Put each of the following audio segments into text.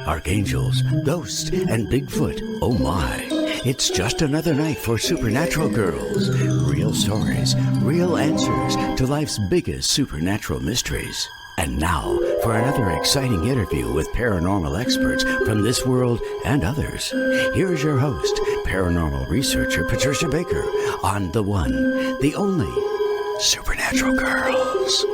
Archangels, ghosts, and Bigfoot. Oh my. It's just another night for Supernatural Girls. Real stories, real answers to life's biggest supernatural mysteries. And now for another exciting interview with paranormal experts from this world and others. Here's your host, paranormal researcher Patricia Baker, on the one, the only Supernatural Girls.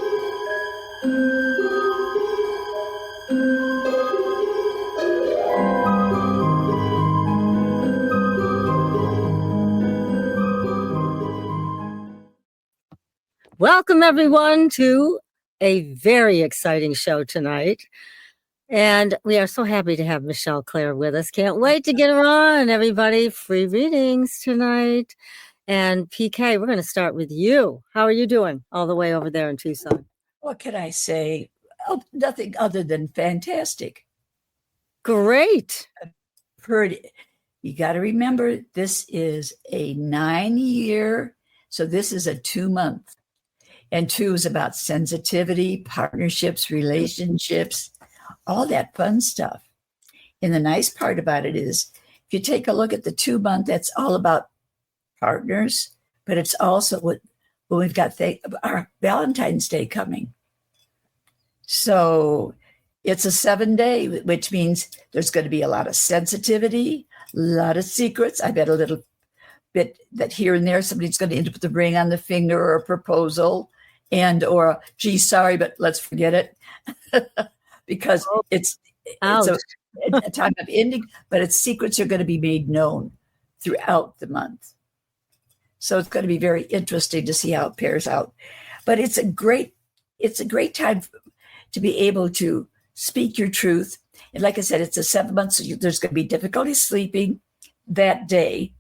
Welcome, everyone, to a very exciting show tonight. And we are so happy to have Michelle Clare with us. Can't wait to get her on, everybody. Free readings tonight. And PK, we're going to start with you. How are you doing all the way over there in Tucson? What can I say? Oh, nothing other than fantastic. Great. Heard it. You got to remember, this is a 9-year, so this is a 2-month. And 2 is about sensitivity, partnerships, relationships, all that fun stuff. And the nice part about it is, if you take a look at the 2-month, that's all about partners, but it's also when we've got our Valentine's Day coming. So it's a 7-day, which means there's going to be a lot of sensitivity, a lot of secrets. I bet a little bit that here and there, somebody's going to end up with a ring on the finger or a proposal. Or, gee, sorry, but let's forget it. Because it's a time of ending, but its secrets are going to be made known throughout the month. So it's going to be very interesting to see how it pairs out. But it's a great time to be able to speak your truth. And like I said, it's a 7 months, so there's going to be difficulty sleeping that day,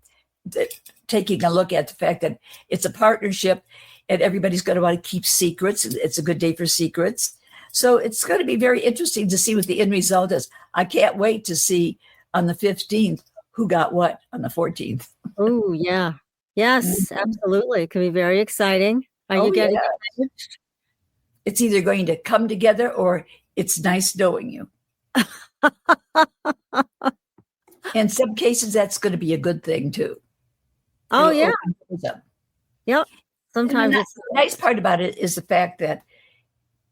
taking a look at the fact that it's a partnership. And everybody's going to want to keep secrets. It's a good day for secrets. So it's going to be very interesting to see what the end result is. I can't wait to see on the 15th who got what on the 14th. Oh, yeah. Yes, absolutely. It can be very exciting. Are you getting it? It's either going to come together or it's nice knowing you. In some cases, that's going to be a good thing, too. Oh, yeah. Yep. Sometimes the nice part about it is the fact that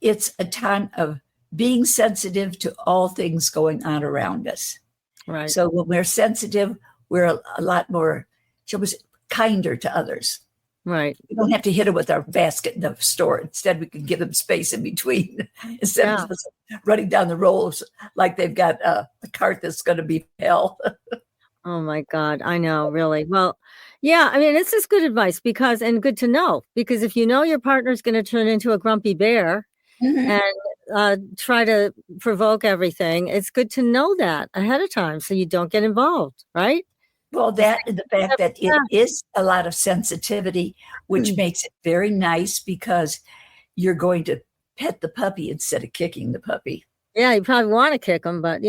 it's a time of being sensitive to all things going on around us. Right. So when we're sensitive, we're a lot more, shall we say, kinder to others. Right. We don't have to hit them with our basket in the store. Instead, we can give them space in between instead of running down the rolls like they've got a cart that's going to be hell. Oh, my God. I know, really. Well, yeah, I mean, this is good advice and good to know, because if you know your partner's going to turn into a grumpy bear and try to provoke everything, it's good to know that ahead of time so you don't get involved, right? Well, that and the fact that it is a lot of sensitivity, which makes it very nice because you're going to pet the puppy instead of kicking the puppy. Yeah, you probably want to kick them, but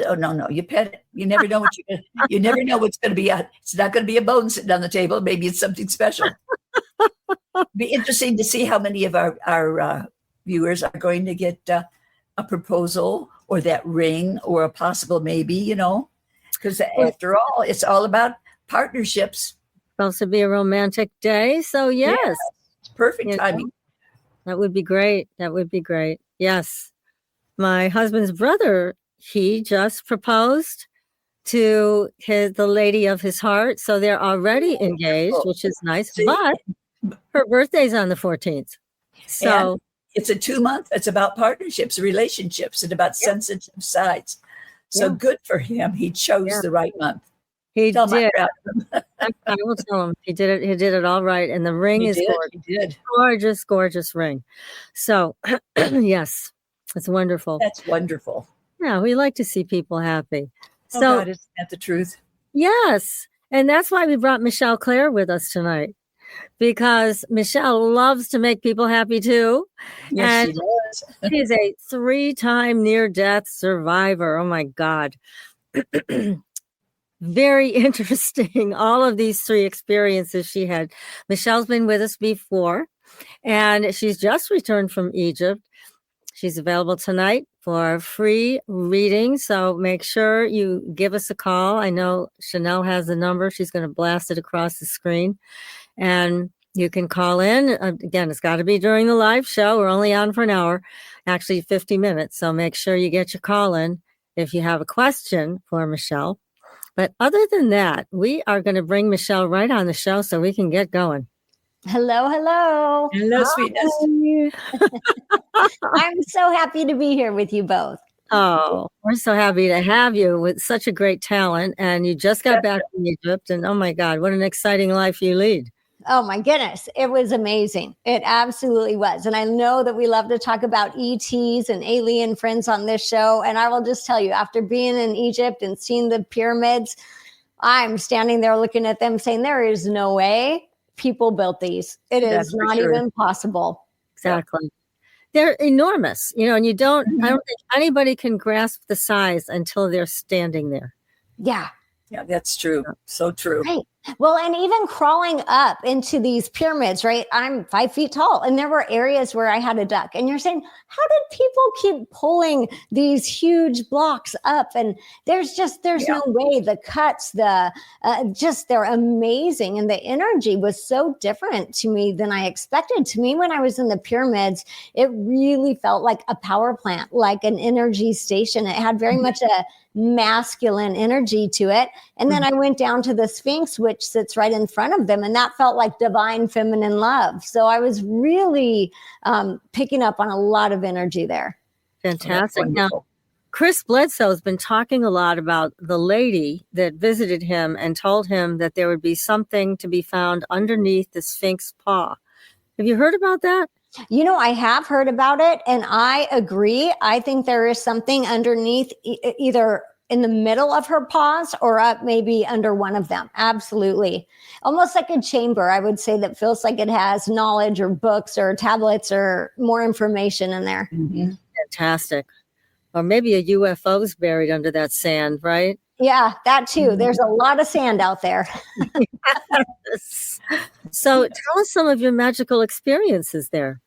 Oh, no, you pet it. You never know you never know what's going to be. It's not going to be a bone sitting on the table. Maybe it's something special. Be interesting to see how many of our viewers are going to get a proposal or that ring or a possible maybe, because after all, it's all about partnerships. Supposed to be a romantic day. So yes, it's perfect timing. That would be great. That would be great. Yes. My husband's brother, he just proposed to the lady of his heart. So they're already engaged, which is nice. But her birthday's on the 14th. So and it's a 2-month. It's about partnerships, relationships, and about sensitive sides. So good for him. He chose the right month. He did. I will tell him he did it. He did it all right. And the ring is gorgeous. He did. Gorgeous, gorgeous ring. So yes, it's wonderful. That's wonderful. Yeah, we like to see people happy. So God, isn't that the truth? Yes. And that's why we brought Michelle Clare with us tonight, because Michelle loves to make people happy too. Yes, and she does. She's a 3-time near-death survivor. Oh my God. very interesting. All of these 3 experiences she had. Michelle's been with us before, and she's just returned from Egypt. She's available tonight for free reading. So make sure you give us a call. I know Chanel has the number. She's going to blast it across the screen. And you can call in. Again, it's got to be during the live show. We're only on for an hour, actually 50 minutes. So make sure you get your call in if you have a question for Michelle. But other than that, we are going to bring Michelle right on the show so we can get going. Hello, hello. Hello, sweetness. I'm so happy to be here with you both. Oh, we're so happy to have you with such a great talent. And you just got back from Egypt. And oh my God, what an exciting life you lead. Oh my goodness. It was amazing. It absolutely was. And I know that we love to talk about ETs and alien friends on this show. And I will just tell you, after being in Egypt and seeing the pyramids, I'm standing there looking at them saying, there is no way people built these. It is not even possible. Exactly. They're enormous, and I don't think anybody can grasp the size until they're standing there. Yeah. Yeah, that's true. So true. Right. Well, and even crawling up into these pyramids, right? I'm 5 feet tall, and there were areas where I had a duck. And you're saying, how did people keep pulling these huge blocks up? And there's no way. The cuts, they're amazing. And the energy was so different to me than I expected. To me, when I was in the pyramids, it really felt like a power plant, like an energy station. It had very much a masculine energy to it. And then I went down to the Sphinx, which sits right in front of them. And that felt like divine feminine love. So I was really picking up on a lot of energy there. Fantastic. Now, Chris Bledsoe has been talking a lot about the lady that visited him and told him that there would be something to be found underneath the Sphinx paw. Have you heard about that? I have heard about it, and I agree. I think there is something underneath, either in the middle of her paws or up maybe under one of them. Absolutely. Almost like a chamber, I would say, that feels like it has knowledge or books or tablets or more information in there. Mm-hmm. Fantastic. Or maybe a UFO is buried under that sand, right? Yeah, that too. There's a lot of sand out there. So tell us some of your magical experiences there.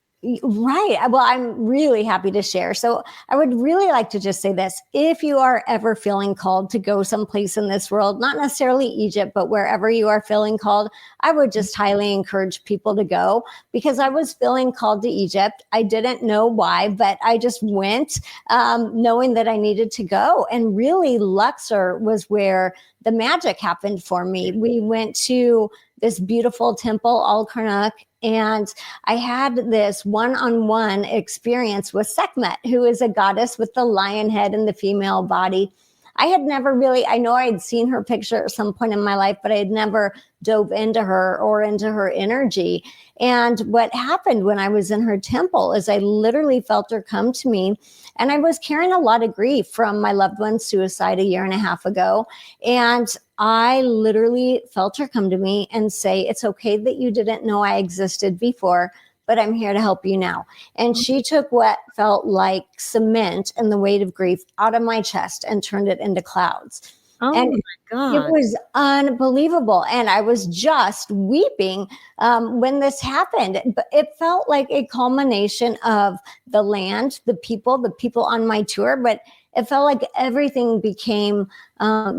Right. Well, I'm really happy to share. So I would really like to just say this. If you are ever feeling called to go someplace in this world, not necessarily Egypt, but wherever you are feeling called, I would just highly encourage people to go, because I was feeling called to Egypt. I didn't know why, but I just went knowing that I needed to go. And really, Luxor was where the magic happened for me. We went to this beautiful temple, Al-Karnak, and I had this one-on-one experience with Sekhmet, who is a goddess with the lion head and the female body. I had never really, I know I had seen her picture at some point in my life, but I had never dove into her or into her energy. And what happened when I was in her temple is I literally felt her come to me, and I was carrying a lot of grief from my loved one's suicide 1.5 years ago. And I literally felt her come to me and say, it's okay that you didn't know I existed before, but I'm here to help you now. And she took what felt like cement and the weight of grief out of my chest and turned it into clouds. Oh and my God. It was unbelievable. And I was just weeping when this happened. But it felt like a culmination of the land, the people on my tour. But it felt like everything became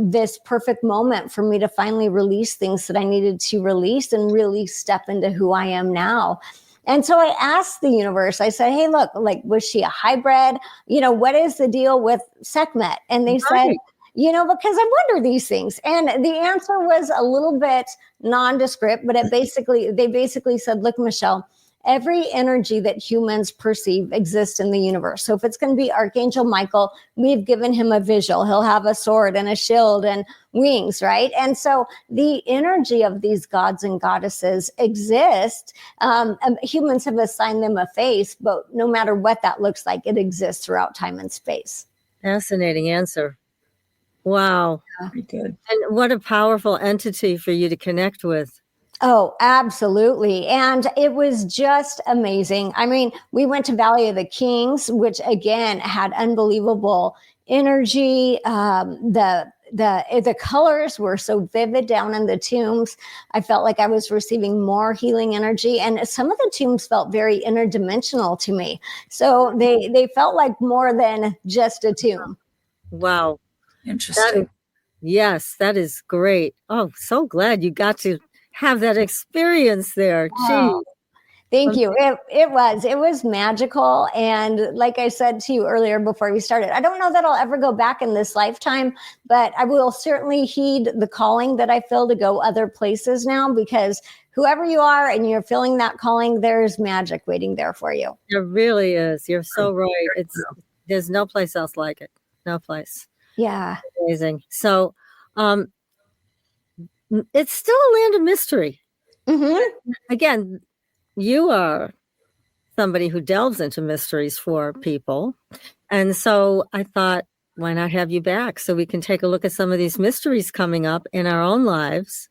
this perfect moment for me to finally release things that I needed to release and really step into who I am now. And so I asked the universe, I said, hey, look, like, was she a hybrid? What is the deal with Sekhmet? And they said, because I wonder these things. And the answer was a little bit nondescript, but they basically said, look, Michelle, every energy that humans perceive exists in the universe. So if it's going to be Archangel Michael, we've given him a visual. He'll have a sword and a shield and wings, right? And so the energy of these gods and goddesses exist. Humans have assigned them a face, but no matter what that looks like, it exists throughout time and space. Fascinating answer. Wow. Very good. And what a powerful entity for you to connect with. Oh, absolutely. And it was just amazing. I mean, we went to Valley of the Kings, which again had unbelievable energy. The the colors were so vivid down in the tombs. I felt like I was receiving more healing energy, and some of the tombs felt very interdimensional to me. So they felt like more than just a tomb. Wow. Interesting. Yes, that is great. Oh, so glad you got to have that experience there. Wow. Gee. Thank you. It was magical. And like I said to you earlier before we started, I don't know that I'll ever go back in this lifetime, but I will certainly heed the calling that I feel to go other places now, because whoever you are and you're feeling that calling, there's magic waiting there for you. There really is. You're so right. There's no place else like it. No place. Yeah. Amazing. So it's still a land of mystery. Mm-hmm. Again, you are somebody who delves into mysteries for people. And so I thought, why not have you back so we can take a look at some of these mysteries coming up in our own lives.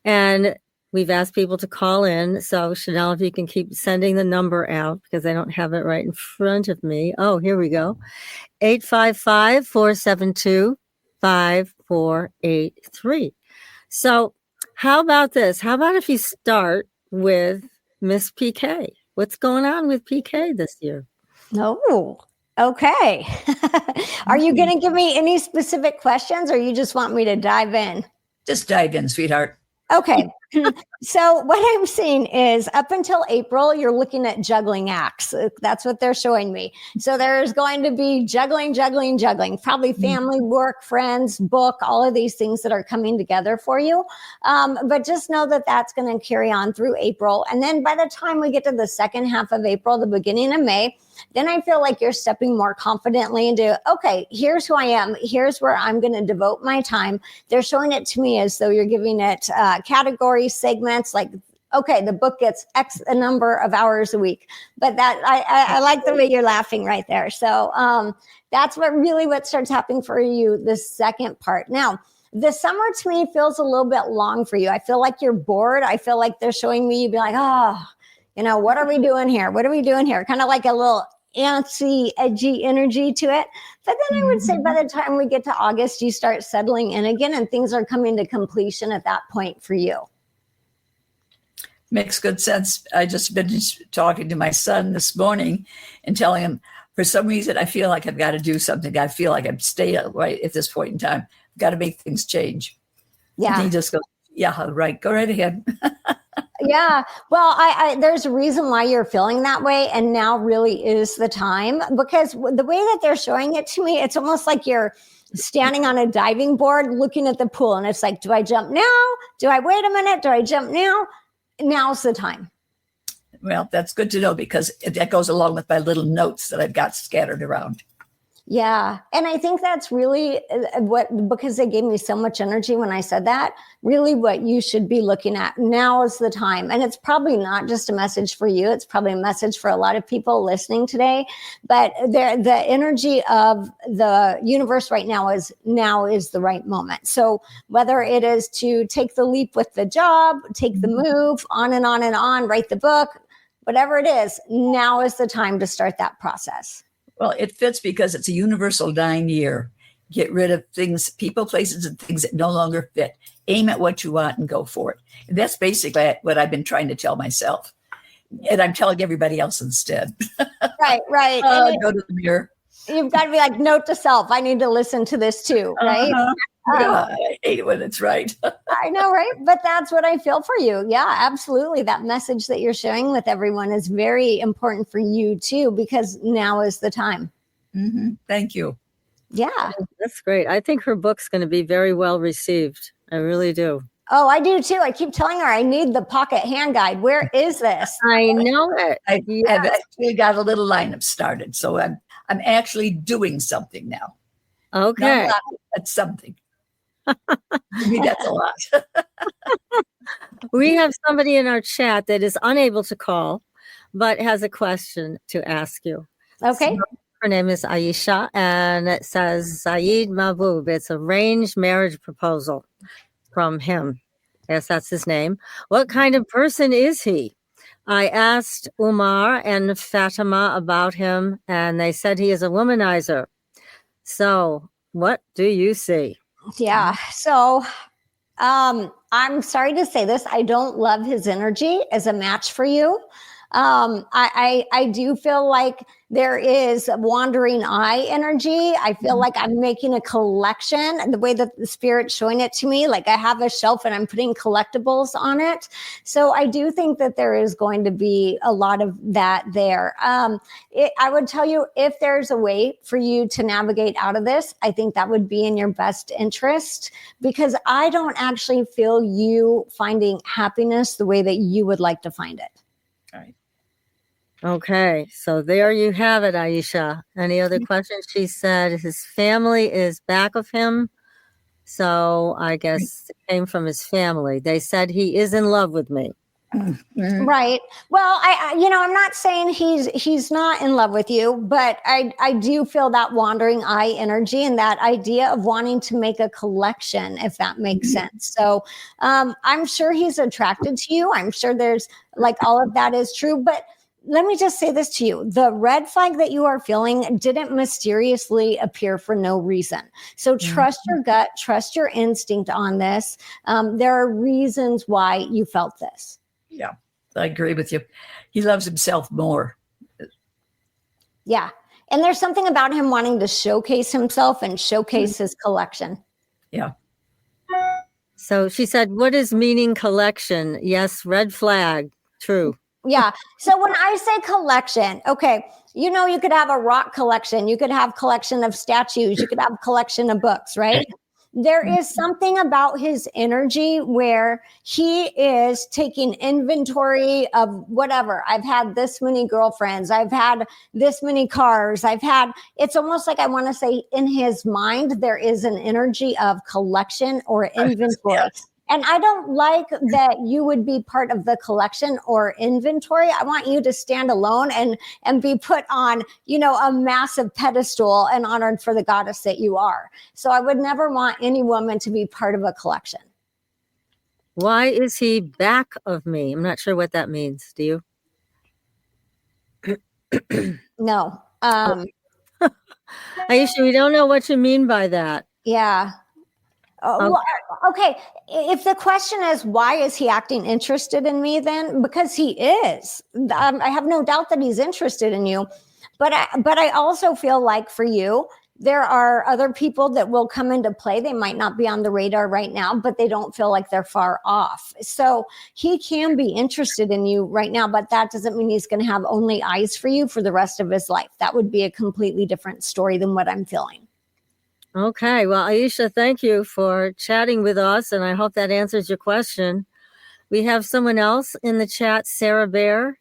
And we've asked people to call in. So Chanel, if you can keep sending the number out, because I don't have it right in front of me. Oh, here we go. 855-472-5483. So how about this? How about if you start with Miss PK? What's going on with PK this year? Oh, okay. Are you going to give me any specific questions, or you just want me to dive in? Just dive in, sweetheart. Okay. So what I'm seeing is up until April, you're looking at juggling acts. That's what they're showing me. So there's going to be juggling, probably family, work, friends, book, all of these things that are coming together for you. But just know that that's going to carry on through April. And then by the time we get to the second half of April, the beginning of May, then I feel like you're stepping more confidently into, okay, here's who I am. Here's where I'm going to devote my time. They're showing it to me as though you're giving it category segments, like, okay, the book gets X a number of hours a week. But that I like the way you're laughing right there. So that's what starts happening for you, the second part. Now, the summer to me feels a little bit long for you. I feel like you're bored. I feel like they're showing me, you'd be like, what are we doing here? What are we doing here? Kind of like a little antsy, edgy energy to it. But then I would say by the time we get to August, you start settling in again and things are coming to completion at that point for you. Makes good sense. I just been talking to my son this morning and telling him, for some reason, I feel like I've got to do something. I feel like I'm staying right at this point in time. I've got to make things change. Yeah. And he just goes, yeah, right. Go right ahead. Yeah. Well, there's a reason why you're feeling that way. And now really is the time, because the way that they're showing it to me, it's almost like you're standing on a diving board looking at the pool. And it's like, do I jump now? Do I wait a minute? Do I jump now? Now's the time. Well, that's good to know, because that goes along with my little notes that I've got scattered around. Yeah. And I think that's really because they gave me so much energy when I said that, really what you should be looking at. Now is the time. And it's probably not just a message for you. It's probably a message for a lot of people listening today. But the energy of the universe right now is the right moment. So whether it is to take the leap with the job, take the move, on and on and on, write the book, whatever it is, now is the time to start that process. Well, it fits because it's a universal 9 year. Get rid of things, people, places, and things that no longer fit. Aim at what you want and go for it. And that's basically what I've been trying to tell myself. And I'm telling everybody else instead. Right. Go to the mirror. You've got to be like, note to self, I need to listen to this too, right? Yeah, I hate it when it's right. I know, right? But that's what I feel for you. Yeah, absolutely. That message that you're sharing with everyone is very important for you too, because now is the time. Mm-hmm. Thank you. Yeah. That's great. I think her book's going to be very well received. I really do. Oh, I do too. I keep telling her I need the pocket hand guide. Where is this? I know it. I've actually got a little lineup started. So I'm actually doing something now. Okay. That's something. I mean, that's a lot. We have somebody in our chat that is unable to call, but has a question to ask you. Okay. So her name is Aisha, and it says, Saeed Mahbub. It's a arranged marriage proposal from him. Yes, that's his name. What kind of person is he? I asked Umar and Fatima about him, and they said he is a womanizer. So what do you see? Yeah. So I'm sorry to say this. I don't love his energy as a match for you. I do feel like there is a wandering eye energy. I feel like I'm making a collection, the way that the spirit's showing it to me, like I have a shelf and I'm putting collectibles on it. So I do think that there is going to be a lot of that there. I would tell you, if there's a way for you to navigate out of this, I think that would be in your best interest, because I don't actually feel you finding happiness the way that you would like to find it. All right. Okay, so there you have it, Aisha. Any other questions? She said his family is back of him. So I guess it came from his family. They said he is in love with me. Right. Well, I'm not saying he's not in love with you, but I do feel that wandering eye energy and that idea of wanting to make a collection, if that makes sense. So I'm sure he's attracted to you. I'm sure there's like all of that is true, but let me just say this to you. The red flag that you are feeling didn't mysteriously appear for no reason. So trust your gut, trust your instinct on this. There are reasons why you felt this. Yeah, I agree with you. He loves himself more. Yeah. And there's something about him wanting to showcase himself and showcase his collection. Yeah. So she said, what is meaning collection? Yes, red flag. True. Yeah. So when I say collection, okay, you could have a rock collection, you could have collection of statues, you could have collection of books, right? There is something about his energy where he is taking inventory of whatever. I've had this many girlfriends. I've had this many cars. It's almost like I want to say in his mind, there is an energy of collection or inventory. Yes. And I don't like that you would be part of the collection or inventory. I want you to stand alone and be put on, a massive pedestal and honored for the goddess that you are. So I would never want any woman to be part of a collection. Why is he back of me? I'm not sure what that means. Do you? No. Aisha, we don't know what you mean by that. Yeah. Well, okay. If the question is, why is he acting interested in me then? Because he is. I have no doubt that he's interested in you. But I also feel like for you, there are other people that will come into play. They might not be on the radar right now, but they don't feel like they're far off. So he can be interested in you right now, but that doesn't mean he's going to have only eyes for you for the rest of his life. That would be a completely different story than what I'm feeling. Okay. Well, Aisha, thank you for chatting with us, and I hope that answers your question. We have someone else in the chat, Sarah Bear,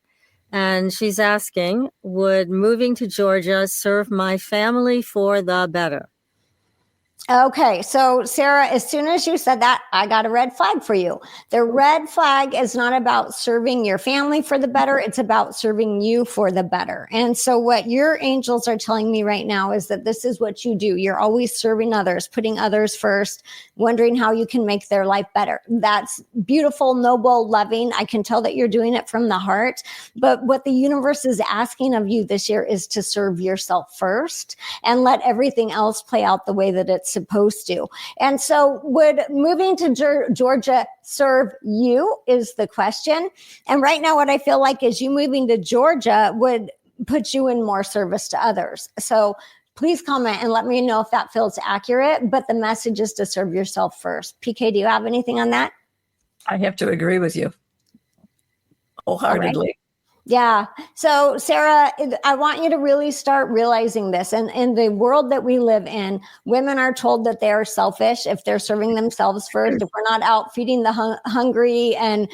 and she's asking, would moving to Georgia serve my family for the better? Okay, so Sarah, as soon as you said that, I got a red flag for you. The red flag is not about serving your family for the better. It's about serving you for the better. And so what your angels are telling me right now is that this is what you do. You're always serving others, putting others first, wondering how you can make their life better. That's beautiful, noble, loving. I can tell that you're doing it from the heart. But what the universe is asking of you this year is to serve yourself first and let everything else play out the way that it's supposed to. And so would moving to Georgia serve you is the question. And right now what I feel like is you moving to Georgia would put you in more service to others. So please comment and let me know if that feels accurate, but the message is to serve yourself first. PK, do you have anything on that? I have to agree with you wholeheartedly. Yeah. So Sarah, I want you to really start realizing this. And in the world that we live in, women are told that they are selfish if they're serving themselves first, if we're not out feeding the hungry and,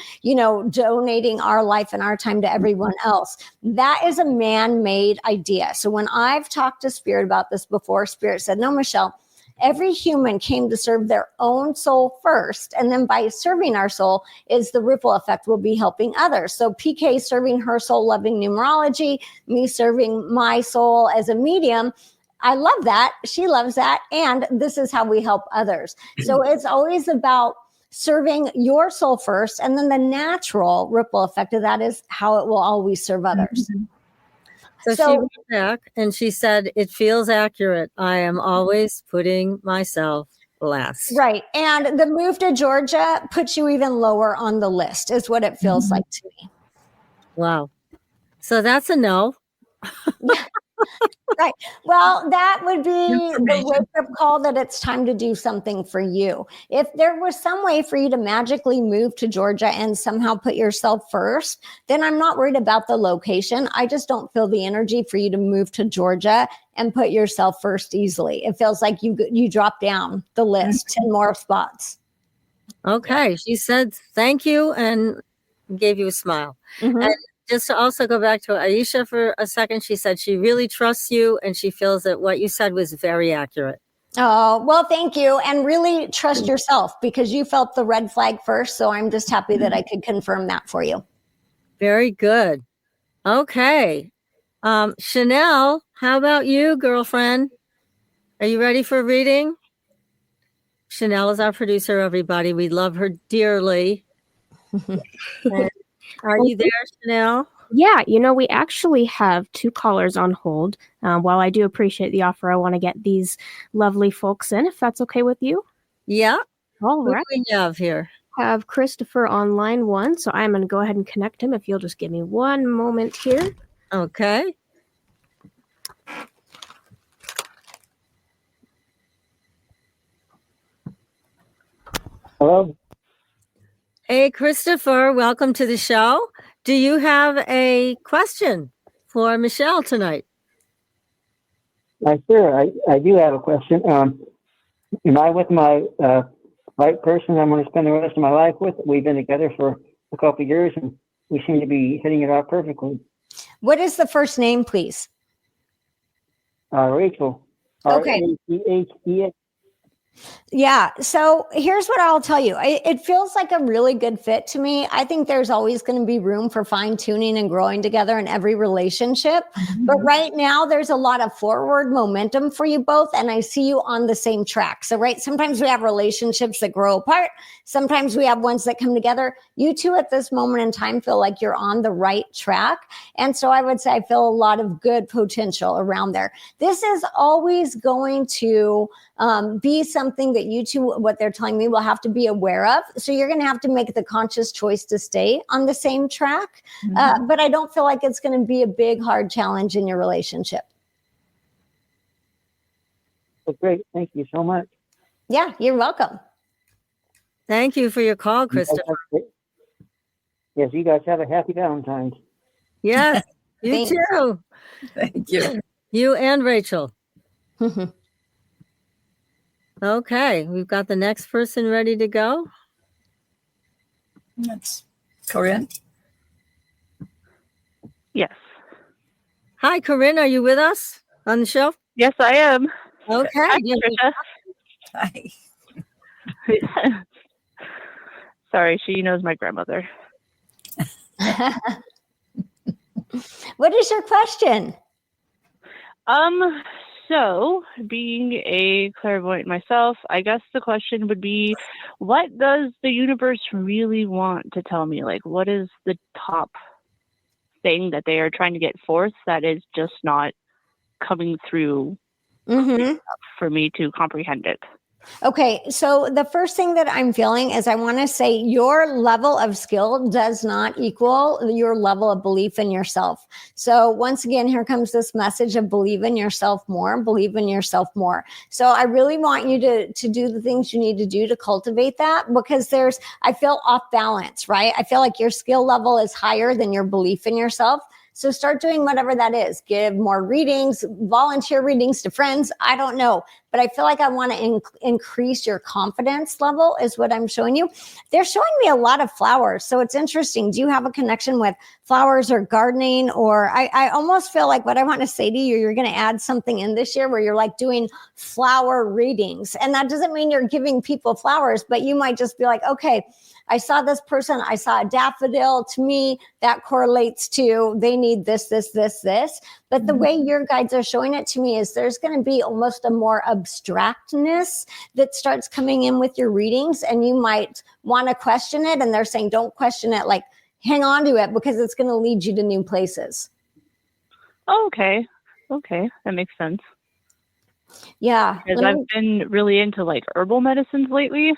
donating our life and our time to everyone else. That is a man-made idea. So when I've talked to Spirit about this before, Spirit said, no, Michelle, every human came to serve their own soul first. And then by serving our soul is the ripple effect will be helping others. So PK serving her soul, loving numerology, me serving my soul as a medium. I love that. She loves that. And this is how we help others. So it's always about serving your soul first. And then the natural ripple effect of that is how it will always serve others. So she went back and she said, it feels accurate. I am always putting myself last. Right. And the move to Georgia puts you even lower on the list, is what it feels like to me. Wow. So that's a no. Right. Well, that would be the Information. wake-up call that it's time to do something for you. If there was some way for you to magically move to Georgia and somehow put yourself first, then I'm not worried about the location. I just don't feel the energy for you to move to Georgia and put yourself first easily. It feels like you drop down the list 10 more spots. Okay. She said thank you and gave you a smile. Mhm. And just to also go back to Aisha for a second, she said she really trusts you and she feels that what you said was very accurate. Oh, well, thank you. And really trust yourself because you felt the red flag first. So I'm just happy that I could confirm that for you. Very good. Okay. Chanel, how about you, girlfriend? Are you ready for a reading? Chanel is our producer, everybody. We love her dearly. Are you there, Chanel? Yeah, we actually have 2 callers on hold. While I do appreciate the offer, I want to get these lovely folks in, if that's okay with you. Yeah. All Who right. do we have here? Have Christopher on line 1, so I'm going to go ahead and connect him if you'll just give me one moment here. Okay. Hello. Hey, Christopher, welcome to the show. Do you have a question for Michelle tonight? Sure. I do have a question. Am I with my right person I'm going to spend the rest of my life with? We've been together for a couple of years, and we seem to be hitting it off perfectly. What is the first name, please? Rachel. Okay. R-A-C-H-E-L. Yeah. So here's what I'll tell you. It feels like a really good fit to me. I think there's always going to be room for fine tuning and growing together in every relationship. But right now there's a lot of forward momentum for you both. And I see you on the same track. So, right. Sometimes we have relationships that grow apart. Sometimes we have ones that come together. You two at this moment in time feel like you're on the right track. And so I would say I feel a lot of good potential around there. This is always going to be something that you two, what they're telling me, will have to be aware of. So you're going to have to make the conscious choice to stay on the same track. But I don't feel like it's going to be a big, hard challenge in your relationship. Well, great. Thank you so much. Yeah, you're welcome. Thank you for your call, Christopher. Yes, you guys have a happy Valentine's. Yes, you Thanks. too. Thank you. You and Rachel. Okay, we've got the next person ready to go. That's Corinne. Yes. Hi, Corinne. Are you with us on the show? Yes, I am. Okay. Hi, Yeah. Hi. Sorry, she knows my grandmother. What is your question? So being a clairvoyant myself, I guess the question would be, what does the universe really want to tell me? Like, what is the top thing that they are trying to get forth that is just not coming through for me to comprehend it? Okay, so the first thing that I'm feeling is I want to say your level of skill does not equal your level of belief in yourself. So once again, here comes this message of believe in yourself more, believe in yourself more. So I really want you to do the things you need to do to cultivate that, because I feel off balance, right? I feel like your skill level is higher than your belief in yourself. So start doing whatever that is. Give more readings, volunteer readings to friends. I don't know, but I feel like I want to increase your confidence level is what I'm showing you. They're showing me a lot of flowers. So it's interesting. Do you have a connection with flowers or gardening? Or I almost feel like what I want to say to you, you're going to add something in this year where you're like doing flower readings. And that doesn't mean you're giving people flowers, but you might just be like, okay, I saw this person, I saw a daffodil. To me, that correlates to they need this. But the way your guides are showing it to me is there's going to be almost a more abstractness that starts coming in with your readings, and you might want to question it. And they're saying, don't question it, like hang on to it, because it's going to lead you to new places. Oh, okay. Okay, that makes sense. Yeah. Because I've been really into like herbal medicines lately.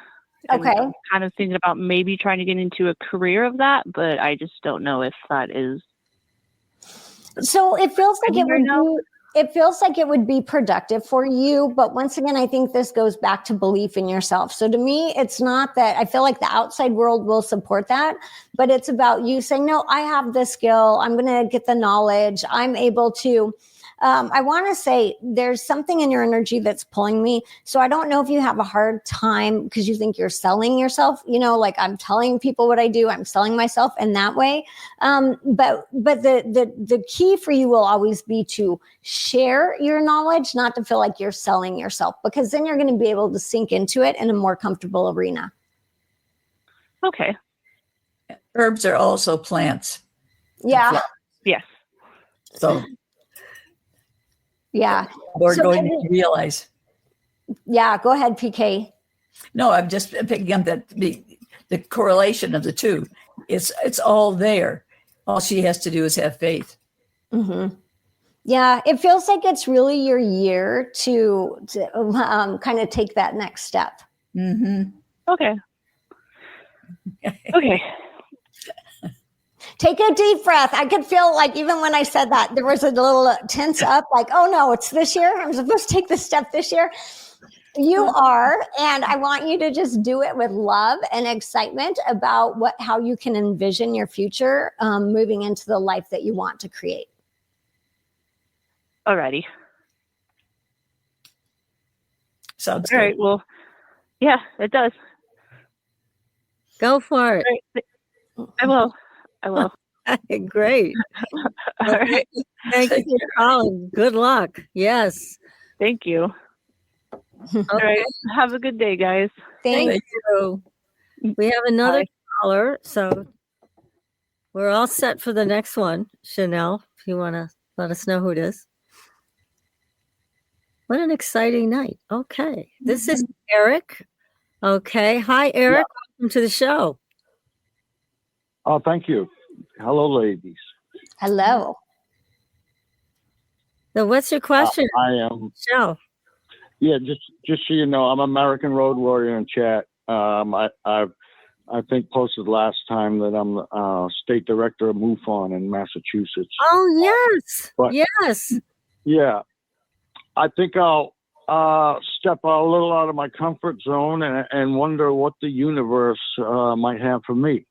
Okay. I'm kind of thinking about maybe trying to get into a career of that, but I just don't know if that is. So it feels like Right now? it feels like it would be productive for you. But once again, I think this goes back to belief in yourself. So to me, it's not that I feel like the outside world will support that, but it's about you saying, no, I have this skill. I'm going to get the knowledge. I'm able to. I want to say there's something in your energy that's pulling me. So I don't know if you have a hard time because you think you're selling yourself, like I'm telling people what I do, I'm selling myself in that way. But the key for you will always be to share your knowledge, not to feel like you're selling yourself, because then you're going to be able to sink into it in a more comfortable arena. Okay. Herbs are also plants. Yeah. Yes. So Yeah. we're going to realize. Yeah. Go ahead, PK. No, I'm just picking up that the correlation of the two. It's all there. All she has to do is have faith. Mm-hmm. Yeah, it feels like it's really your year to kind of take that next step. Mm-hmm. Okay. Okay. Take a deep breath. I could feel like even when I said that, there was a little tense up, like, oh no, it's this year. I'm supposed to take the step this year. You are, and I want you to just do it with love and excitement about how you can envision your future moving into the life that you want to create. Alrighty. Sounds All right. Well, yeah, it does. Go for it. Right. I will. Great. All right. Thank you for calling. Good luck. Yes. Thank you. Okay. All right. Have a good day, guys. Thank you. We have another Bye. caller, so we're all set for the next one. Chanel, if you want to let us know who it is. What an exciting night. Okay. This is Eric. Okay. Hi, Eric. Welcome to the show. Oh, thank you. Hello, ladies. Hello. So what's your question? I am. Show. Yeah, just so you know, I'm American Road Warrior in chat. I think posted last time that I'm state director of MUFON in Massachusetts. Oh, yes. But, yes. Yeah. I think I'll step a little out of my comfort zone and wonder what the universe might have for me.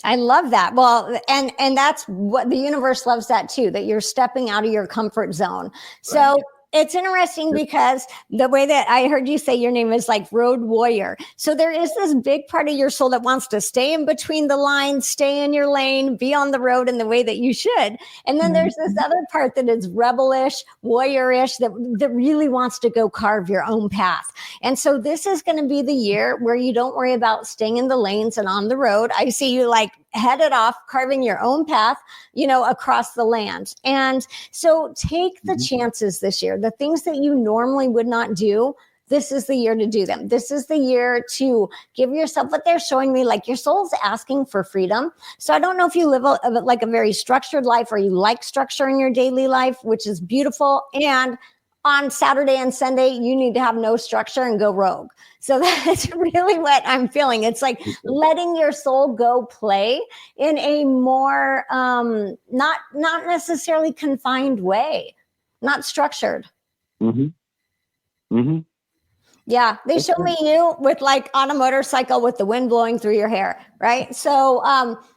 I love that. Well, and that's what the universe loves, that too, that you're stepping out of your comfort zone. So Right. It's interesting because the way that I heard you say your name is like road warrior. So there is this big part of your soul that wants to stay in between the lines, stay in your lane, be on the road in the way that you should. And then there's this other part that is rebellish, warriorish, that really wants to go carve your own path. And so this is going to be the year where you don't worry about staying in the lanes and on the road. I see you like headed off, carving your own path, across the land. And so take the chances this year, the things that you normally would not do. This is the year to do them. This is the year to give yourself what they're showing me, like your soul's asking for freedom. So I don't know if you live like a very structured life or you like structure in your daily life, which is beautiful. And on Saturday and Sunday, you need to have no structure and go rogue. So that's really what I'm feeling. It's like letting your soul go play in a more not necessarily confined way, not structured. Mm-hmm. Mm-hmm. Yeah, they show me you with like on a motorcycle with the wind blowing through your hair, right? So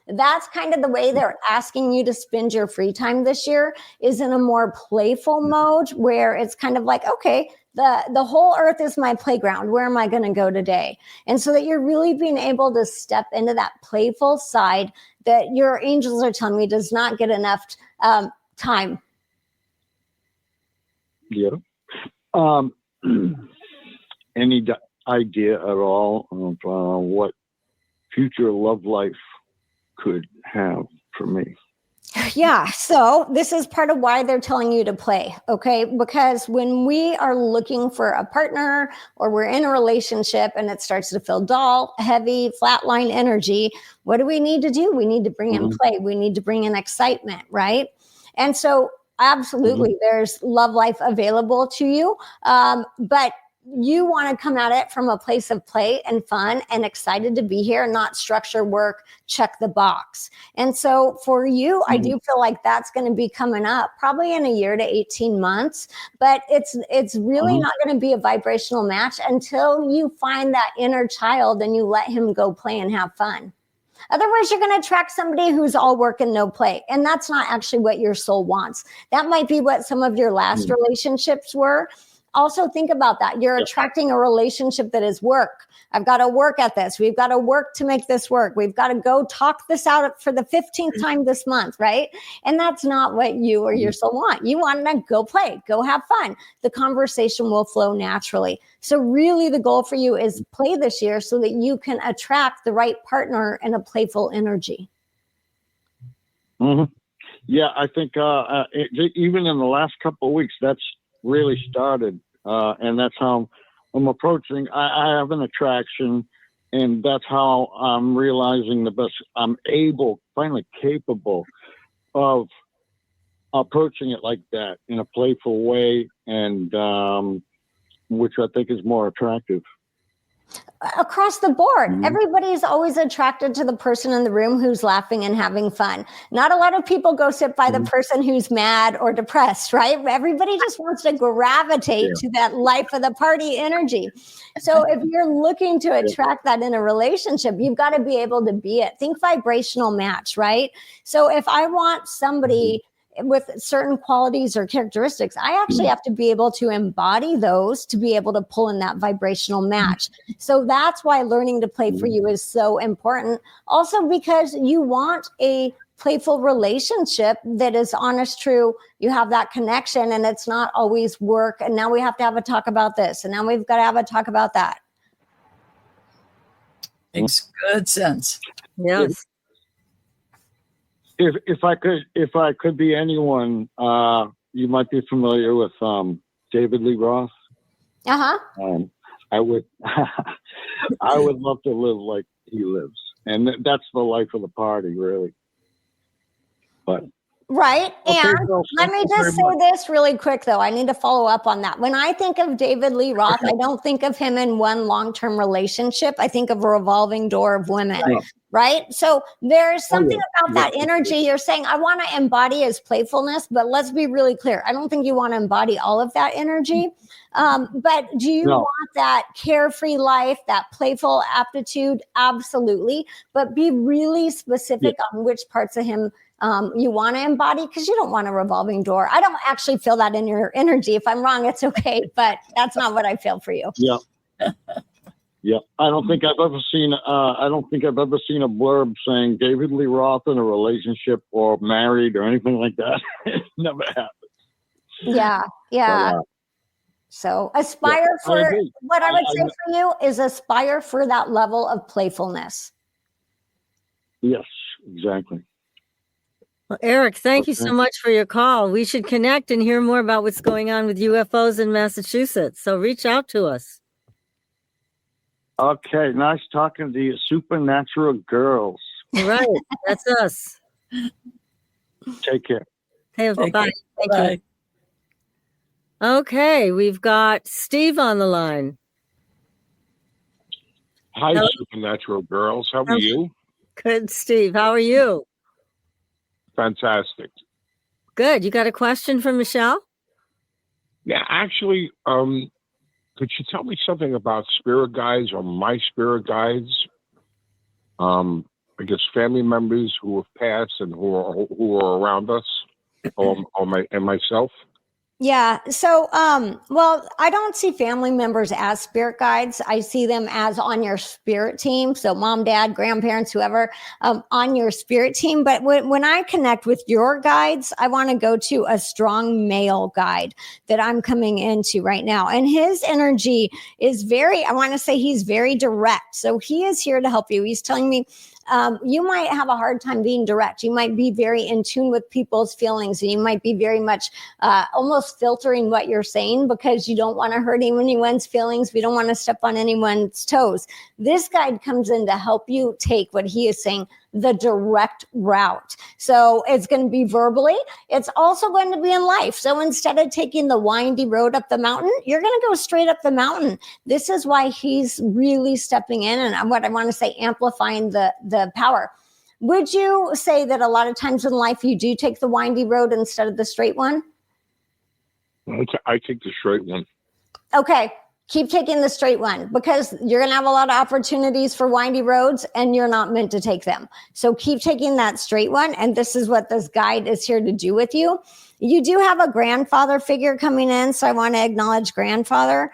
that's kind of the way they're asking you to spend your free time this year, is in a more playful mode where it's kind of like, okay, the whole earth is my playground. Where am I going to go today? And so that you're really being able to step into that playful side that your angels are telling me does not get enough time. Yeah. Any idea at all of what future love life could have for me? Yeah. So this is part of why they're telling you to play. Okay. Because when we are looking for a partner or we're in a relationship and it starts to feel dull, heavy, flatline energy, what do we need to do? We need to bring in play. We need to bring in excitement. Right. And so Absolutely. There's love life available to you. But you want to come at it from a place of play and fun and excited to be here, not structure work, check the box. And so for you, I do feel like that's going to be coming up probably in a year to 18 months, but it's really not going to be a vibrational match until you find that inner child and you let him go play and have fun. Otherwise, you're going to attract somebody who's all work and no play. And that's not actually what your soul wants. That might be what some of your last relationships were. Also think about that. You're attracting a relationship that is work. I've got to work at this. We've got to work to make this work. We've got to go talk this out for the 15th time this month, right? And that's not what you or your soul want. You want to go play, go have fun. The conversation will flow naturally. So really the goal for you is play this year so that you can attract the right partner in a playful energy. Yeah, I think even in the last couple of weeks, that's really started, and that's how I'm approaching. I have an attraction, and that's how I'm realizing the best. I'm finally capable of approaching it like that in a playful way, and which I think is more attractive. Across the board, everybody's always attracted to the person in the room who's laughing and having fun. Not a lot of people go sit by the person who's mad or depressed, right? Everybody just wants to gravitate to that life of the party energy. So if you're looking to attract that in a relationship, you've got to be able to be it. Think vibrational match, right? So if I want somebody with certain qualities or characteristics, I actually have to be able to embody those to be able to pull in that vibrational match. So that's why learning to play for you is so important. Also because you want a playful relationship that is honest, true. You have that connection and it's not always work. And now we have to have a talk about this. And now we've got to have a talk about that. Makes good sense. Yes. If I could be anyone, you might be familiar with David Lee Roth. I would I would love to live like he lives, and that's the life of the party, really. But right. And let me just say this really quick, though. I need to follow up on that. When I think of David Lee Roth, I don't think of him in one long-term relationship. I think of a revolving door of women. Right. So there's something about that energy. You're saying, I want to embody his playfulness, but let's be really clear. I don't think you want to embody all of that energy. But do you want that carefree life, that playful aptitude? Absolutely. But be really specific on which parts of him you want to embody, because you don't want a revolving door. I don't actually feel that in your energy. If I'm wrong, it's okay. But that's not what I feel for you. Yeah. Yeah, I don't think I've ever seen. I don't think I've ever seen a blurb saying David Lee Roth in a relationship or married or anything like that. It never happened. Yeah. But, so aspire for what I would say for you is aspire for that level of playfulness. Yes, exactly. Well, Eric, thank you so much for your call. We should connect and hear more about what's going on with UFOs in Massachusetts. So reach out to us. Okay, nice talking to you, supernatural girls. Right, that's us. Take care. Hey, bye. Thank you. Okay, we've got Steve on the line. Hi, supernatural girls. How are you? Good, Steve. How are you? Fantastic. Good. You got a question for Michelle? Yeah, actually, could you tell me something about spirit guides or my spirit guides? I guess family members who have passed and who are around us, or myself. Yeah. So, well, I don't see family members as spirit guides. I see them as on your spirit team. So mom, dad, grandparents, whoever, on your spirit team. But when I connect with your guides, I want to go to a strong male guide that I'm coming into right now. And his energy is I want to say he's very direct. So he is here to help you. He's telling me, you might have a hard time being direct. You might be very in tune with people's feelings, and you might be very much almost filtering what you're saying because you don't want to hurt anyone's feelings. We don't want to step on anyone's toes. This guide comes in to help you take what he is saying the direct route. So it's going to be verbally. It's also going to be in life. So instead of taking the windy road up the mountain, you're going to go straight up the mountain. This is why he's really stepping in, and what I want to say, amplifying the power. Would you say that a lot of times in life you do take the windy road instead of the straight one? I take the straight one. Okay. Keep taking the straight one, because you're going to have a lot of opportunities for windy roads and you're not meant to take them. So keep taking that straight one. And this is what this guide is here to do with you. You do have a grandfather figure coming in, so I want to acknowledge grandfather.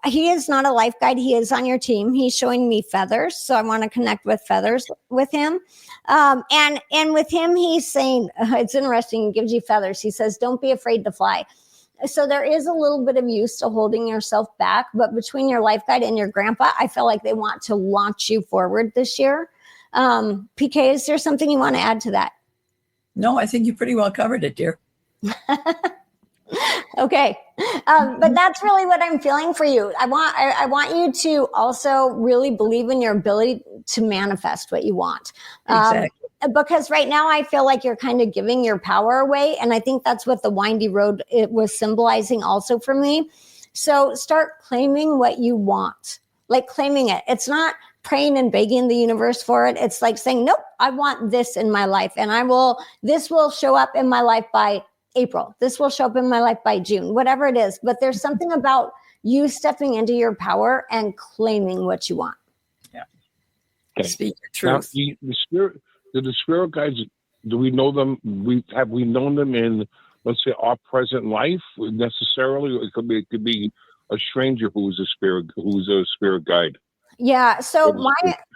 He is not a life guide. He is on your team. He's showing me feathers, so I want to connect with feathers with him. And with him, he's saying, it's interesting, he gives you feathers. He says, don't be afraid to fly. So there is a little bit of use to holding yourself back, but between your life guide and your grandpa, I feel like they want to launch you forward this year. PK, is there something you want to add to that? No, I think you pretty well covered it, dear. Okay. But that's really what I'm feeling for you. I want you to also really believe in your ability to manifest what you want. Exactly. Because right now I feel like you're kind of giving your power away. And I think that's what the windy road, it was symbolizing also for me. So start claiming what you want, like claiming it. It's not praying and begging the universe for it. It's like saying, nope, I want this in my life. And this will show up in my life by April. This will show up in my life by June, whatever it is. But there's something about you stepping into your power and claiming what you want. Yeah. Okay. Speak your Now, truth. the spirit guides, do we know them? Have we known them in, let's say, our present life necessarily? It could be a stranger who's a spirit guide. Yeah. So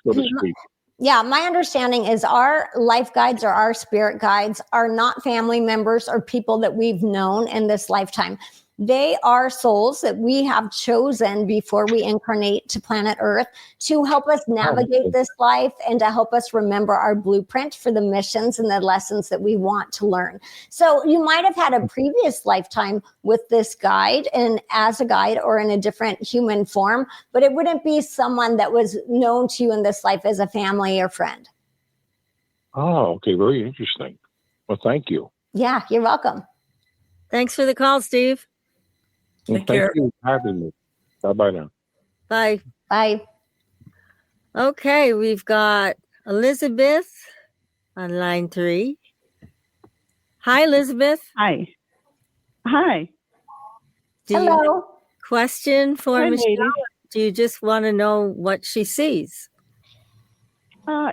so to speak. Yeah, my understanding is our life guides or our spirit guides are not family members or people that we've known in this lifetime. They are souls that we have chosen before we incarnate to planet Earth to help us navigate this life and to help us remember our blueprint for the missions and the lessons that we want to learn. So you might have had a previous lifetime with this guide and as a guide or in a different human form, but it wouldn't be someone that was known to you in this life as a family or friend. Oh, okay. Very interesting. Well, thank you. Yeah, you're welcome. Thanks for the call, Steve. Take care. Thank you for having me. Bye-bye now. Bye. Bye. Okay, we've got Elizabeth on line 3. Hi, Elizabeth. Hi. Do you have Hello. a question for Hi, Michelle? lady. Do you just want to know what she sees?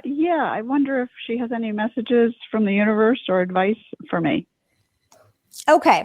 Yeah, I wonder if she has any messages from the universe or advice for me. Okay.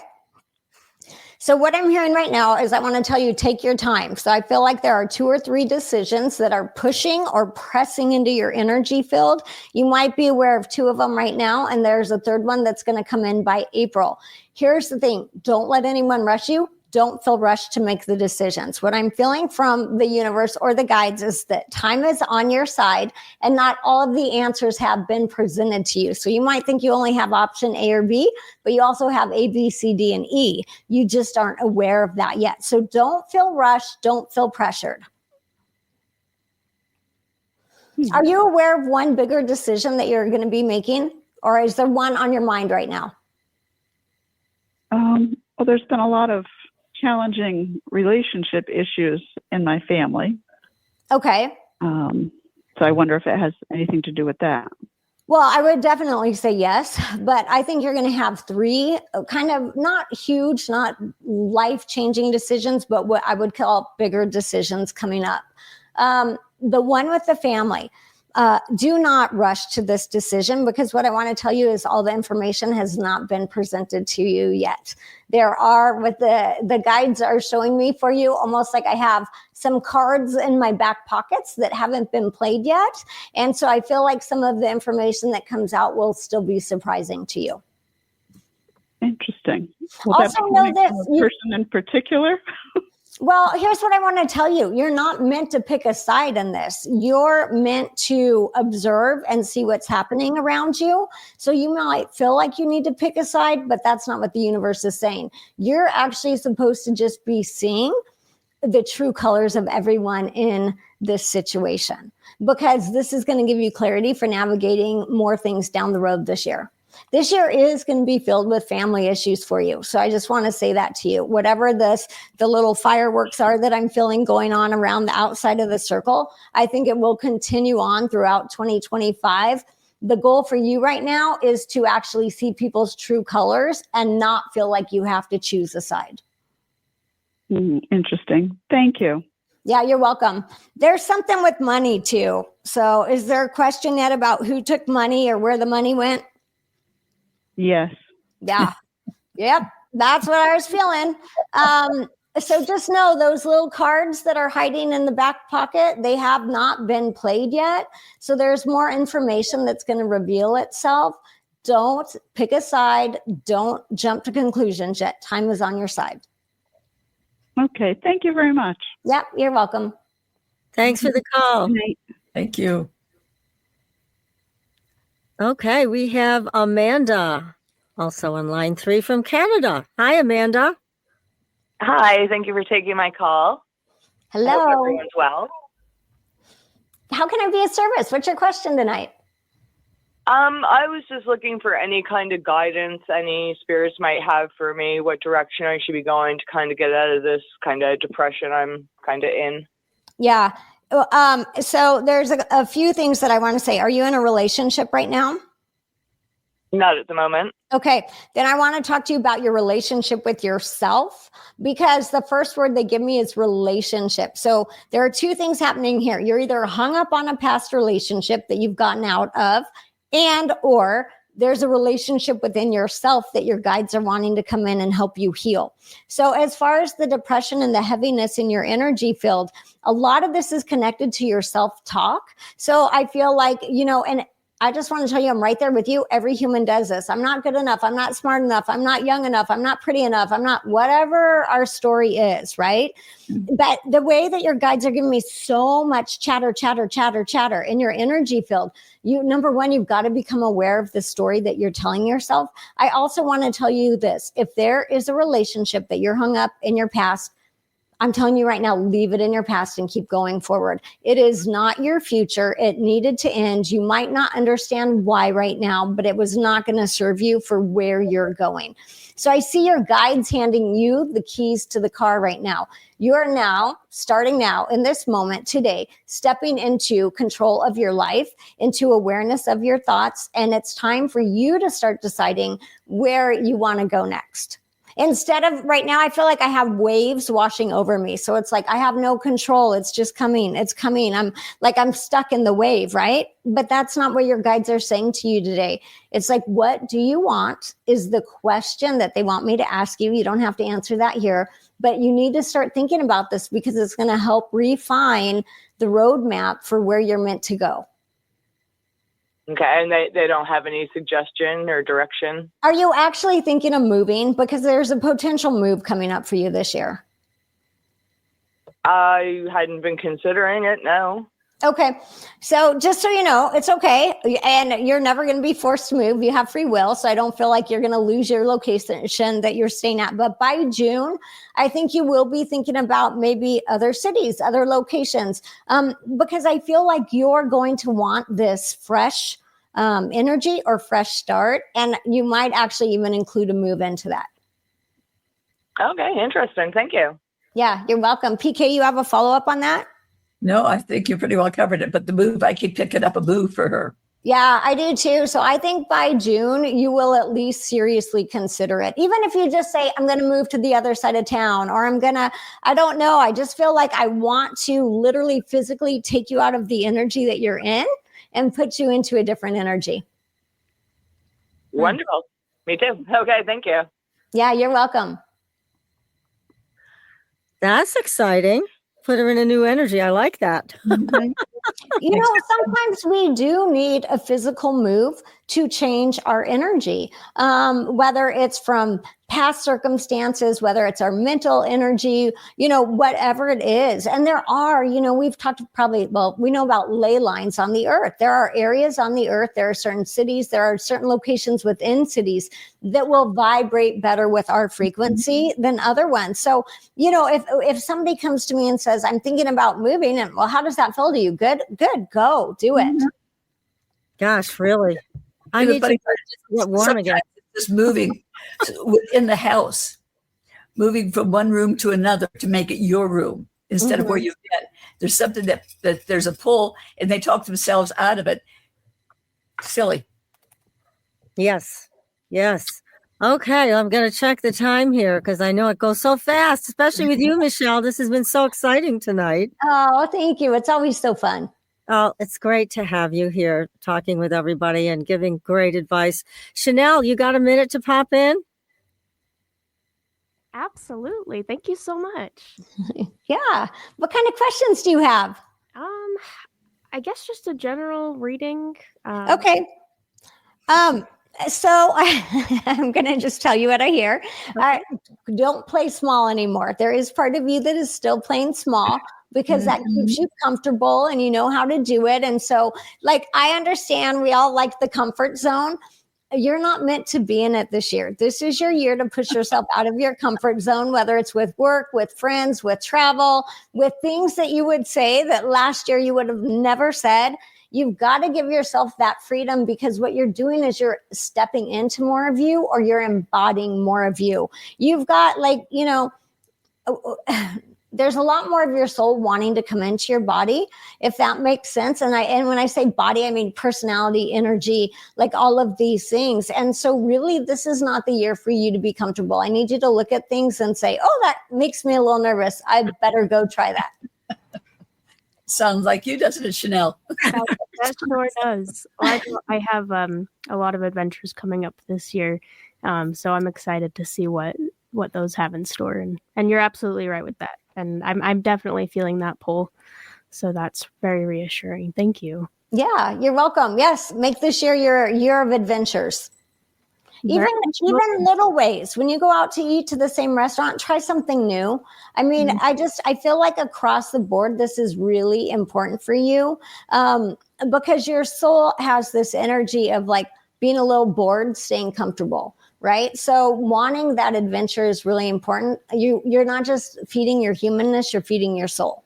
So what I'm hearing right now is I want to tell you, take your time. So I feel like there are 2 or 3 decisions that are pushing or pressing into your energy field. You might be aware of 2 of them right now, and there's a 3rd one that's going to come in by April. Here's the thing. Don't let anyone rush you. Don't feel rushed to make the decisions. What I'm feeling from the universe or the guides is that time is on your side and not all of the answers have been presented to you. So you might think you only have option A or B, but you also have A, B, C, D, and E. You just aren't aware of that yet. So don't feel rushed. Don't feel pressured. Are you aware of one bigger decision that you're going to be making? Or is there one on your mind right now? Well, there's been a lot of challenging relationship issues in my family. Okay. So I wonder if it has anything to do with that. Well, I would definitely say yes, but I think you're going to have 3 kind of not huge, not life-changing decisions, but what I would call bigger decisions coming up. The one with the family. Do not rush to this decision, because what I want to tell you is all the information has not been presented to you yet. There are, what the guides are showing me for you, almost like I have some cards in my back pockets that haven't been played yet. And so I feel like some of the information that comes out will still be surprising to you. Interesting. Will Also that be know coming this, from a person in particular? Well, here's what I want to tell you. You're not meant to pick a side in this. You're meant to observe and see what's happening around you. So you might feel like you need to pick a side, but that's not what the universe is saying. You're actually supposed to just be seeing the true colors of everyone in this situation, because this is going to give you clarity for navigating more things down the road this year. This year is going to be filled with family issues for you. So I just want to say that to you. Whatever the little fireworks are that I'm feeling going on around the outside of the circle, I think it will continue on throughout 2025. The goal for you right now is to actually see people's true colors and not feel like you have to choose a side. Interesting. Thank you. Yeah, you're welcome. There's something with money too. So is there a question yet about who took money or where the money went? Yes. Yeah. Yep. That's what I was feeling. So just know those little cards that are hiding in the back pocket, they have not been played yet. So there's more information that's going to reveal itself. Don't pick a side. Don't jump to conclusions yet. Time is on your side. Okay. Thank you very much. Yep. You're welcome. Thanks for the call. Thank you. Okay, we have Amanda, also on line 3 from Canada. Hi, Amanda. Hi, thank you for taking my call. Hello. I hope everyone's well. How can I be of service? What's your question tonight? I was just looking for any kind of guidance any spirits might have for me, what direction I should be going to kind of get out of this kind of depression I'm kind of in. Yeah. So there's a few things that I want to say. Are you in a relationship right now? Not at the moment. Okay. Then I want to talk to you about your relationship with yourself, because the first word they give me is relationship. So there are two things happening here. You're either hung up on a past relationship that you've gotten out of, and or there's a relationship within yourself that your guides are wanting to come in and help you heal. So as far as the depression and the heaviness in your energy field, a lot of this is connected to your self-talk. So I feel like, and I just want to tell you, I'm right there with you. Every human does this. I'm not good enough. I'm not smart enough. I'm not young enough. I'm not pretty enough. I'm not whatever our story is, right? But the way that your guides are giving me so much chatter in your energy field, number one, you've got to become aware of the story that you're telling yourself. I also want to tell you this. If there is a relationship that you're hung up in your past, I'm telling you right now, leave it in your past and keep going forward. It is not your future. It needed to end. You might not understand why right now, but it was not going to serve you for where you're going. So I see your guides handing you the keys to the car right now. You are now, starting now in this moment today, stepping into control of your life, into awareness of your thoughts. And it's time for you to start deciding where you want to go next. Instead of right now, I feel like I have waves washing over me. So it's like I have no control. It's just coming. It's coming. I'm stuck in the wave, right? But that's not what your guides are saying to you today. It's like, what do you want is the question that they want me to ask you. You don't have to answer that here, but you need to start thinking about this because it's going to help refine the roadmap for where you're meant to go. Okay, and they don't have any suggestion or direction? Are you actually thinking of moving? Because there's a potential move coming up for you this year. I hadn't been considering it, no. Okay, so just so you know, it's okay. And you're never going to be forced to move. You have free will, so I don't feel like you're going to lose your location that you're staying at. But by June, I think you will be thinking about maybe other cities, other locations, because I feel like you're going to want this fresh energy or fresh start. And you might actually even include a move into that. Okay, interesting. Thank you. Yeah, you're welcome. PK, you have a follow-up on that? No, I think you pretty well covered it. But the move, I keep picking up a move for her. Yeah, I do too. So I think by June, you will at least seriously consider it. Even if you just say, I'm going to move to the other side of town, or I don't know. I just feel like I want to literally physically take you out of the energy that you're in and put you into a different energy. Wonderful. Me too. Okay, thank you. Yeah, you're welcome. That's exciting. Put her in a new energy. I like that. Sometimes we do need a physical move to change our energy, whether it's from past circumstances, whether it's our mental energy, whatever it is. And there are, we've talked we know about ley lines on the earth. There are areas on the earth, there are certain cities, there are certain locations within cities that will vibrate better with our frequency than other ones. So, if somebody comes to me and says, I'm thinking about moving, and well, how does that feel to you? Good, go do it. Gosh, really? I need to get warm again. Just moving within the house, moving from one room to another to make it your room instead of where you've been. There's something that there's a pull, and they talk themselves out of it. Silly. Yes. Okay, I'm going to check the time here because I know it goes so fast, especially with you, Michelle. This has been so exciting tonight. Oh, thank you. It's always so fun. Oh, it's great to have you here talking with everybody and giving great advice. Chanel, you got a minute to pop in? Absolutely. Thank you so much. Yeah. What kind of questions do you have? I guess just a general reading. Okay. So I'm going to just tell you what I hear. Don't play small anymore. There is part of you that is still playing small because that keeps you comfortable and you know how to do it. And so, I understand we all like the comfort zone. You're not meant to be in it this year. This is your year to push yourself out of your comfort zone, whether it's with work, with friends, with travel, with things that you would say that last year you would have never said. You've got to give yourself that freedom because what you're doing is you're stepping into more of you or you're embodying more of you. You've got there's a lot more of your soul wanting to come into your body, if that makes sense. And when I say body, I mean personality, energy, all of these things. And so really, this is not the year for you to be comfortable. I need you to look at things and say, oh, that makes me a little nervous. I better go try that. Sounds like you, doesn't it, Chanel? That sure does. Well, I have a lot of adventures coming up this year, so I'm excited to see what those have in store. And you're absolutely right with that. And I'm definitely feeling that pull, so that's very reassuring. Thank you. Yeah, you're welcome. Yes, make this year your year of adventures. Even little ways. When you go out to eat to the same restaurant, try something new. I mean, I feel like across the board, this is really important for you because your soul has this energy of being a little bored, staying comfortable, right? So wanting that adventure is really important. You're not just feeding your humanness, you're feeding your soul.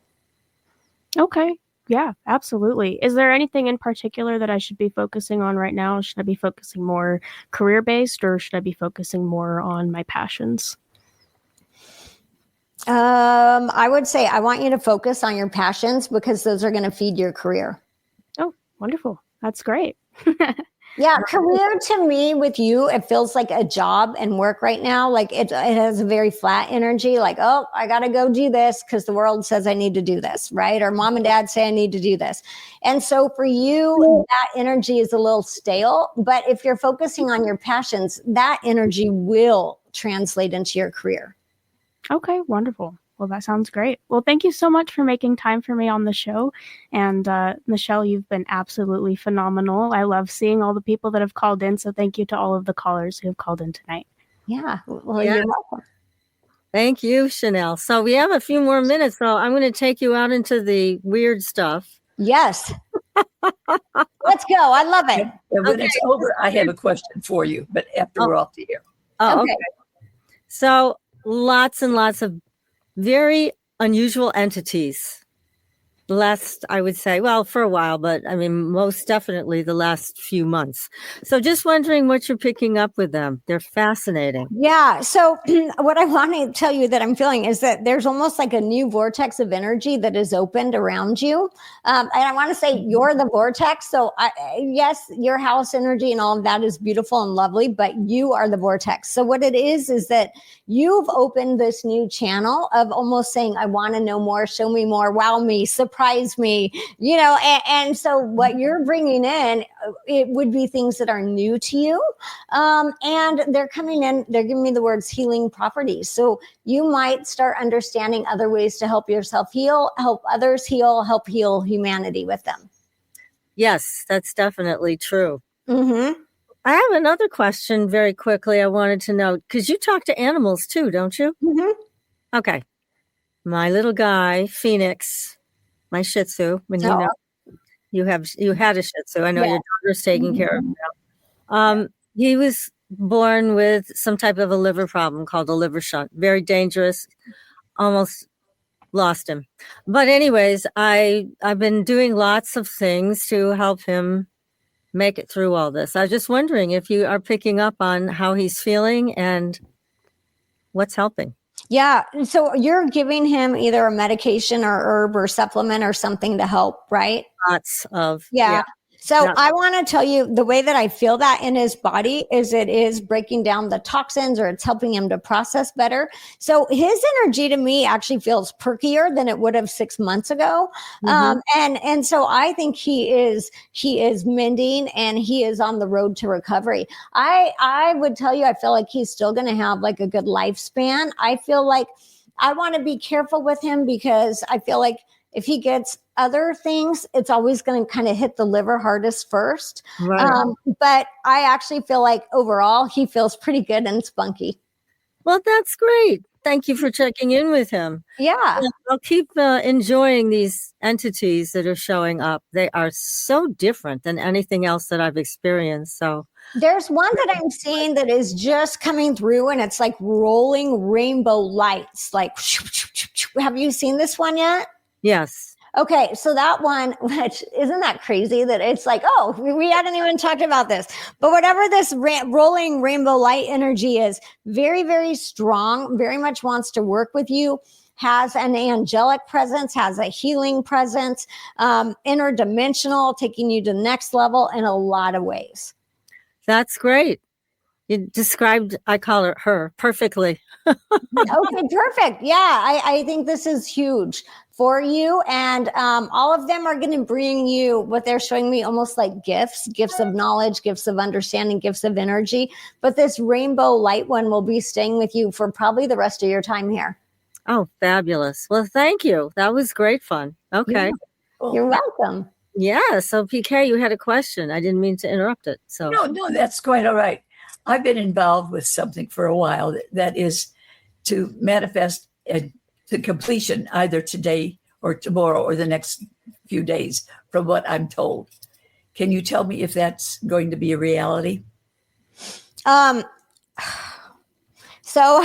Okay. Yeah, absolutely. Is there anything in particular that I should be focusing on right now? Should I be focusing more career-based or should I be focusing more on my passions? I would say I want you to focus on your passions because those are going to feed your career. Oh, wonderful. That's great. Yeah, career to me with you, it feels like a job and work right now. It has a very flat energy. Oh, I got to go do this because the world says I need to do this, right? Or mom and dad say I need to do this. And so for you, that energy is a little stale. But if you're focusing on your passions, that energy will translate into your career. Okay, wonderful. Well, that sounds great. Well, thank you so much for making time for me on the show. And Michelle, you've been absolutely phenomenal. I love seeing all the people that have called in. So thank you to all of the callers who have called in tonight. Yeah. Well, you're welcome. Thank you, Chanel. So we have a few more minutes. So I'm going to take you out into the weird stuff. Yes. Let's go. I love it. And when it's over, I have a question for you, but after we're off the air. Oh, okay. So lots and lots of very unusual entities. I would say, for a while, but I mean, most definitely the last few months. So just wondering what you're picking up with them. They're fascinating. Yeah. So what I want to tell you that I'm feeling is that there's almost like a new vortex of energy that is opened around you. And I want to say you're the vortex. So yes, your house energy and all of that is beautiful and lovely, but you are the vortex. So what it is that you've opened this new channel of almost saying, I want to know more, show me more, wow me, surprise me, and so what you're bringing in, it would be things that are new to you. And they're coming in, they're giving me the words healing properties. So you might start understanding other ways to help yourself heal, help others heal, help heal humanity with them. Yes, that's definitely true. Mm-hmm. I have another question very quickly. I wanted to know, because you talk to animals too, don't you? Mm-hmm. Okay. My little guy, Phoenix, my Shih Tzu, when you know you had a Shih Tzu. I know your daughter's taking care of him. He was born with some type of a liver problem called a liver shunt. Very dangerous. Almost lost him. But anyways, I've been doing lots of things to help him make it through all this. I was just wondering if you are picking up on how he's feeling and what's helping. Yeah. So you're giving him either a medication or herb or supplement or something to help, right? Lots of. Yeah. So Yeah. I want to tell you the way that I feel that in his body is it is breaking down the toxins or it's helping him to process better. So his energy to me actually feels perkier than it would have 6 months ago. And so I think he is mending and he is on the road to recovery. I would tell you, I feel like he's still going to have like a good lifespan. I feel like I want to be careful with him because I feel like if he gets other things, it's always going to kind of hit the liver hardest first. Right. But I actually feel like overall he feels pretty good and spunky. Well, that's great. Thank you for checking in with him. Yeah. I'll keep enjoying these entities that are showing up. They are so different than anything else that I've experienced. So there's one that I'm seeing that is just coming through and it's like rolling rainbow lights. Like, have you seen this one yet? yes. Okay, so that one, which isn't that crazy that it's like, oh, we hadn't even talked about this. But whatever this rolling rainbow light energy is, very, very strong, very much wants to work with you, has an angelic presence, has a healing presence, interdimensional, taking you to the next level in a lot of ways. That's great. You described, I call her perfectly. Okay, perfect. Yeah, I think this is huge for you. And all of them are going to bring you what they're showing me almost like gifts of knowledge, gifts of understanding, gifts of energy. But this rainbow light one will be staying with you for probably the rest of your time here. Oh, fabulous. Well, thank you. That was great fun. Okay. You're welcome. Yeah. So PK, you had a question. I didn't mean to interrupt it. So No, that's quite all right. I've been involved with something for a while that is to manifest to completion either today or tomorrow or the next few days from what I'm told. Can you tell me if that's going to be a reality? So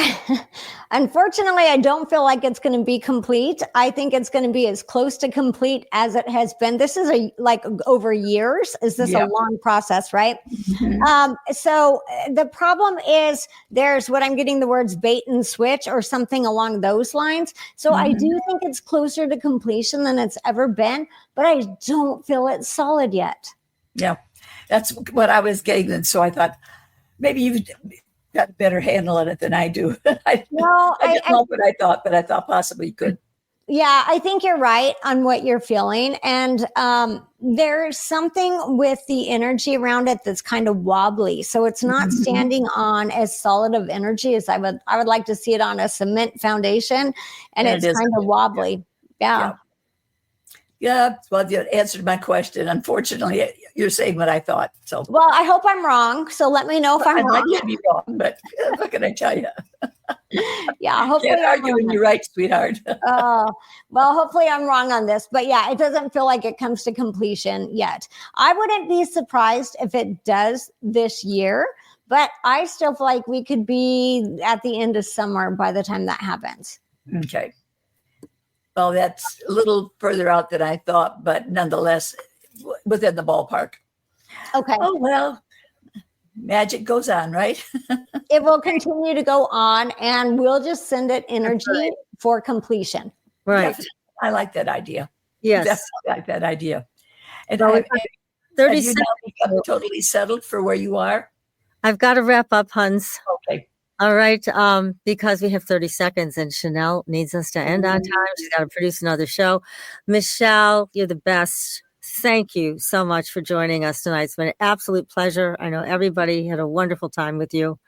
unfortunately, I don't feel like it's going to be complete. I think it's going to be as close to complete as it has been. This is like over years. Is this a long process, right? So the problem is there's what I'm getting the words bait and switch or something along those lines. So I do think it's closer to completion than it's ever been, but I don't feel it's solid yet. Yeah, that's what I was getting. And so I thought maybe you've got a better handle on it than I do. I didn't know what I thought, but I thought possibly you could. Yeah, I think you're right on what you're feeling. And there's something with the energy around it that's kind of wobbly. So it's not standing on as solid of energy as I would like to see it on a cement foundation. And it's kind of wobbly. Yeah. Well, you answered my question. Unfortunately, you're saying what I thought. So, well, I hope I'm wrong. So let me know if I'm wrong. I might be wrong, but what can I tell you? Yeah, hopefully I'm arguing you're right, sweetheart. Well, hopefully I'm wrong on this, but yeah, it doesn't feel like it comes to completion yet. I wouldn't be surprised if it does this year, but I still feel like we could be at the end of summer by the time that happens. Okay. Well, that's a little further out than I thought, but nonetheless, within the ballpark. Okay. Oh, well, magic goes on, right? It will continue to go on, and we'll just send it energy for completion. Right. Definitely. I like that idea. Yes. Definitely like that idea. And So have 30 you now become totally settled for where you are? I've got to wrap up, Huns. Okay. All right, because we have 30 seconds and Chanel needs us to end on time. She's got to produce another show. Michelle, you're the best. Thank you so much for joining us tonight. It's been an absolute pleasure. I know everybody had a wonderful time with you.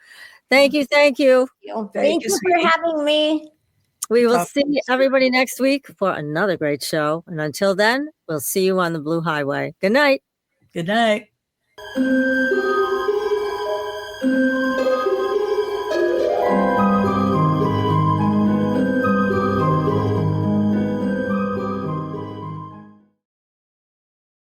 Thank you. Thank you for having me. We will see everybody next week for another great show. And until then, we'll see you on the Blue Highway. Good night. Good night.